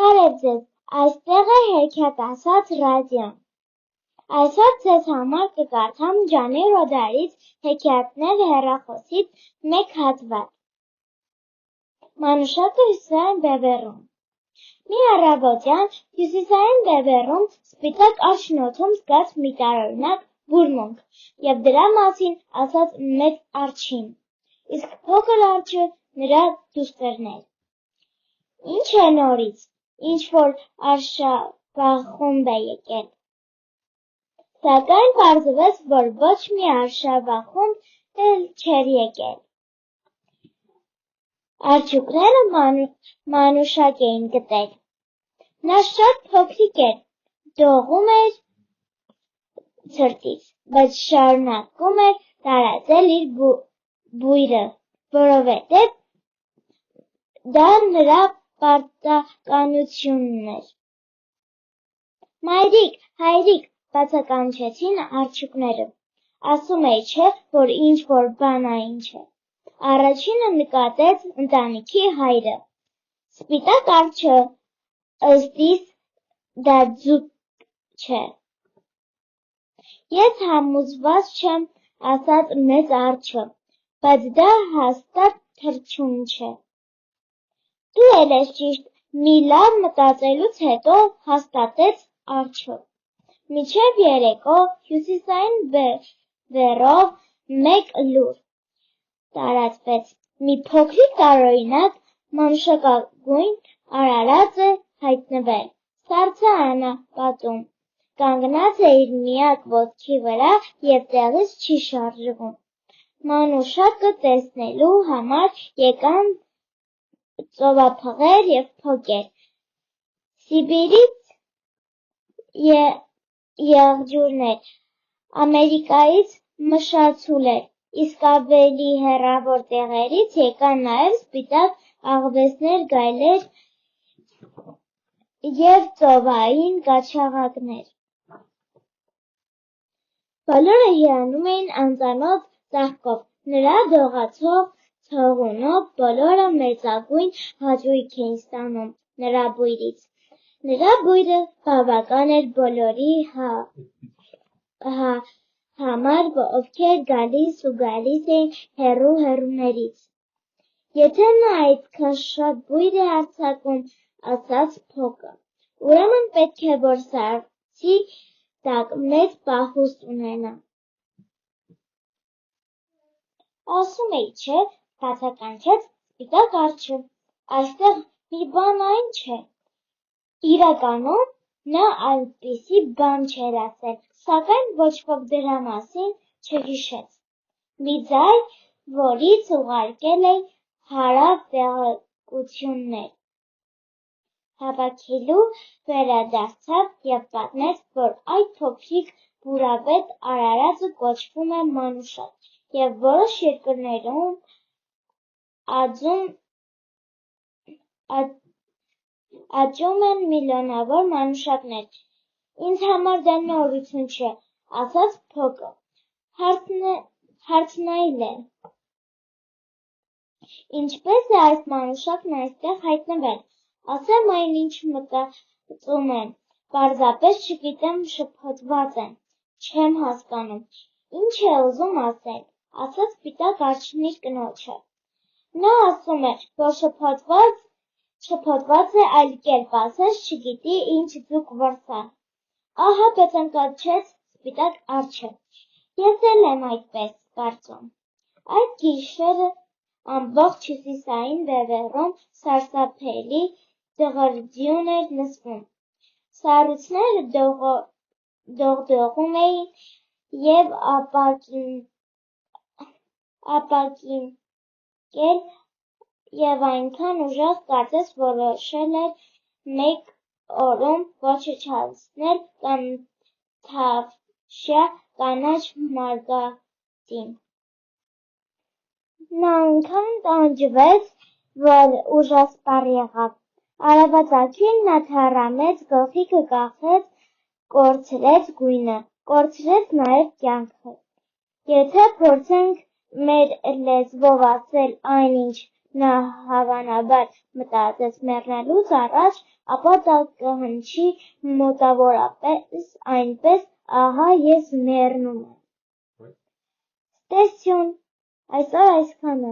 Բարև ձեզ, այստեղ է հեքիաթ ասած ռադիոն։ Այսօր ձեզ համար կկարդամ Ջանի Ռոդարից հեքիաթներ հեռախոսից մեկ հատված։ Մանուշակը հյուսիսային բևեռում։ Մի առավոտյան հյուսիսային բևեռում սպիտակ արջնոթում զգաց մի տարօրինակ բուրմունք և դրա մասին ասաց մեծ արջին, իսկ փոքր արջը նրա դուստերն էր։ Ինչ է նորից, ինչ-որ արշավախումբ է եկել։ Սակայն պարզվեց, որ ոչ մի արշավախումբ էլ չէր եկել։ Արջուկները մանուշակ էին գտել։ Նա շատ փոքրիկ էր, դողում էր ցրտից, բայց շարունակում էր տարածել իր բույրը, որովհետև դա նրա պարտականությունն էր։ Մայրիկ, հայրիկ, բացականչեցին արջուկները, ասում էի չէ, որ ինչ-որ բանային չէ։ Առաջինը նկատեց ընտանիքի հայրը։ Սպիտակ արջը, ըստ իս, դա ձուկ չէ։ Ես համոզված չեմ, ասաց մեծ արջը, բայց դա հաստատ թռչուն չէ։ Դու էլ ես ճիշտ, մի լավ մտածելուց հետո հաստատեց արջը։ Մինչև երեկո հյուսիսային բևեռով մեկ լուր տարածվեց։ Մի փոքրիկ տարօրինակ մանուշակագույն արարած է հայտնվել սառցե անապատում, կանգնած է իր միակ ոտքի վրա և տեղից չի շարժվում։ Մանուշակը տեսնելու համար եկան ծովափղեր և փոկեր, Սիբիրից եղջյուրներ, Ամերիկայից մշացուլեր, իսկ ավելի հեռավոր տեղերից եկան նաև սպիտակ աղվեսներ, գայլեր և ծովային կաչաղակներ։ Բոլորը հիանում էին անծանոթ ծաղկով, նրա դողացող ցողունով բոլորը մեծագույն հաճույք էին ստանում նրա բույրից։ Նրա բույրը բավական էր բոլորի համար, ովքեր գալիս ու գալիս էին հեռու-հեռուներից։ Եթե նա այդքան շատ բույր է արձակում, ասաց փոկը, ուրեմն պետք է, որ սառցի տակ մեծ պահուստ ունենա։ Ասում էի չէ, բացականչեց սպիտակ արջը, այստեղ մի բանային չէ։ Իրականում նա այդպիսի բան չէր ասել, սակայն ոչ ոք դրա մասին չհիշեց։ Մի ձայն, որից ուղարկել էի հարավ տեղեկություններ հավաքելու, վերադարձավ և պատմեց, որ այդ փոքրիկ բուրավետ արարածը կոչվում է մանուշակ և որոշ երկրներում աճում են միլիոնավոր մանուշակներ։ Ինձ համար դա նորություն չէ, ասաց փոկը, հարցն այլ է. ինչպես է այս մանուշակն այստեղ հայտնվել, ասեմ այն ինչ մտածում եմ, պարզապես չգիտեմ, շփոթված եմ, չեմ հասկանում, ինչ է ուզում ասել, ասաց սպիտակ արջն իր կնոջը։ Նա ասում է, որ շփոթված է, այլ կերպ ասած չգիտի ինչ ձուկ որսալ։ Ահա բացականչեց սպիտակ արջը, ես էլ եմ այդպես կարծում։ Այդ գիշերը ամբողջ հյուսիսային բևեռում սարսափելի դղրդյուն էր լսվում։ Սառույցները դողդողում էին և ապակինկել և այնքան ուժեղ, կարծես որոշել էր մեկ օրում ոչնչացնել կանթավշյա կանաչ մարգագետին։ Նա այնքան տանջվեց, որ ուժասպառ եղավ։ Արևածագին նա թառամեց, գլխիկը կախեց, կորցրեց գույնը, կորցրեց նաև կյանքը։ Եթե փորձենք մեր լեզվով ասել այն, ինչ Նա հավանաբար մտածեց մեռնելուց առաջ, ապա դա կհնչի մոտավորապես այնպես. ահա ես մեռնում եմ։ Ստեսյուն, այսօր այսքանը։